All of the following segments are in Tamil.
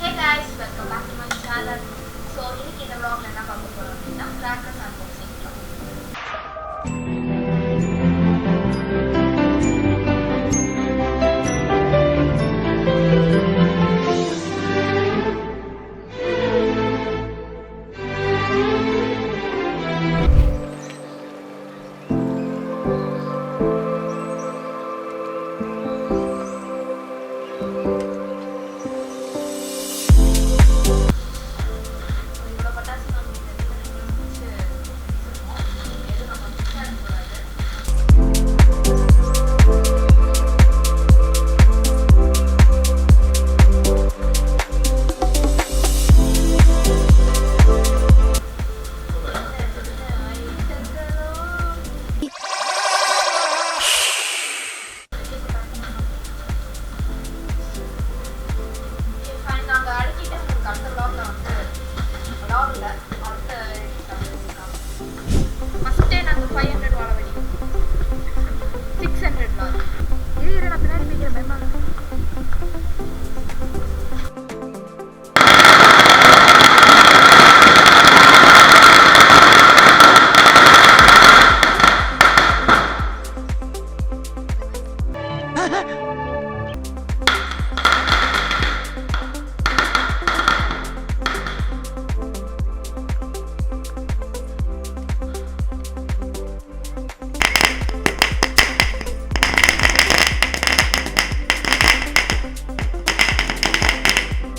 Hey guys, welcome back to my channel. So, இன்னைக்கு இந்த vlogல என்ன பார்க்க போறோம் அப்படின்னா crackers unboxing.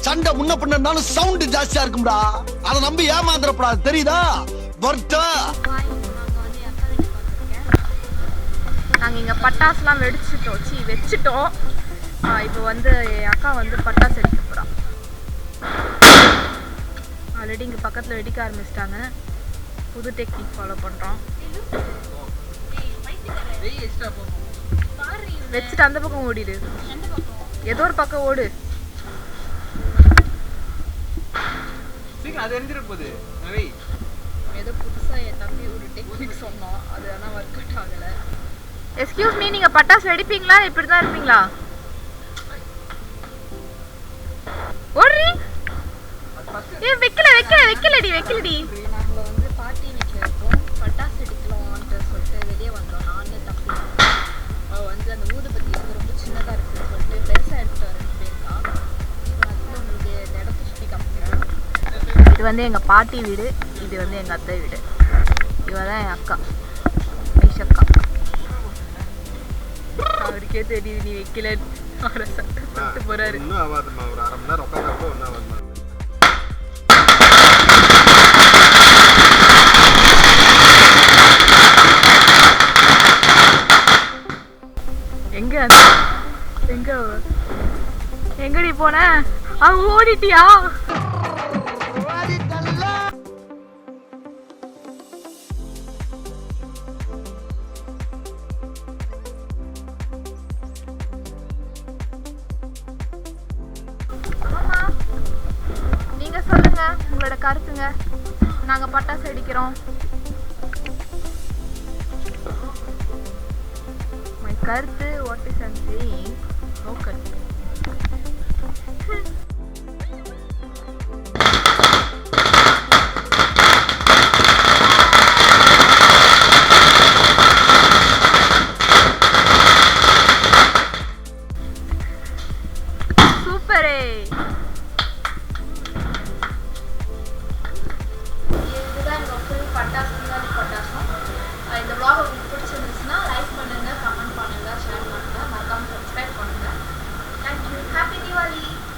சண்டை முன்ன பின்னாலும் சவுண்ட் ஜாஸ்தியா இருக்கும்டா. அதை நம்பி ஏமாந்துடப்படாது, தெரியுதா? நாங்க இங்க பட்டாசுலாம் வச்சுட்டோம். இப்போ வந்து என் அக்கா வந்து பட்டாசு அடிக்க போறா. ஆல்ரெடி இங்க பக்கத்துல வெடிக்க ஆரம்பிச்சிட்டாங்க. புது டெக்னிக் ஃபாலோ பண்றோம். வச்சுட்டு அந்த பக்கம் ஓடிடு, ஏதோ ஒரு பக்கம் ஓடு. அது எந்திர போகுது. நவி ஏதோ புதுசா என் தம்பி ஒரு டெக்னிக் சொன்னான், அது ஆனா ஒர்க் அவுட் ஆகல. எக்ஸ்கியூஸ் மீ, நீங்க பட்டாசு வெடிப்பீங்களா? இப்படி தான் இருப்பீங்களா? ஓடுறீ? ஏ வெக்கலடி. நாங்க வந்து பார்ட்டி வீட்ல இருக்கோம், பட்டாசு வெடிக்கலாம்னு சொல்லிட்டு வெளியே வந்தோம். நானே தம்பி அவ வந்து அந்த ஊதுபத்தி வந்து ரொம்ப சின்னதா இருக்குன்னு சொல்லிட்டு பெருசா எடுத்துட்டு வரேன்னு போயிருக்கா. அதுல உங்களுக்கு இந்த இடத்த சுற்றி காமிக்கிறேன். இது வந்து எங்கள் பாட்டி வீடு, இது வந்து எங்கள் அத்தை வீடு. இவ தான் என் அக்கா, ஐஷக்கா. அவருக்கே தெரியுது நீ வைக்கல, அவரை சட்டு போறாரு. இன்னும் ஆகாதுமா, ஒரு அரை மணி நேரம் உட்காந்துருப்போம். ஒன்றும் ஆகாதுமா. எங்கடி போன? அவ ஓடிட்டியா? நீங்க சொல்லுங்க உங்களோட கருத்துங்க. நாங்க பட்டாசு அடிக்கிறோம். மை கருத்து what is I'm saying local. சூப்பரே. இதுதான் எங்கள் ஃபுல் பட்டாசு. இந்த vlog உங்களுக்கு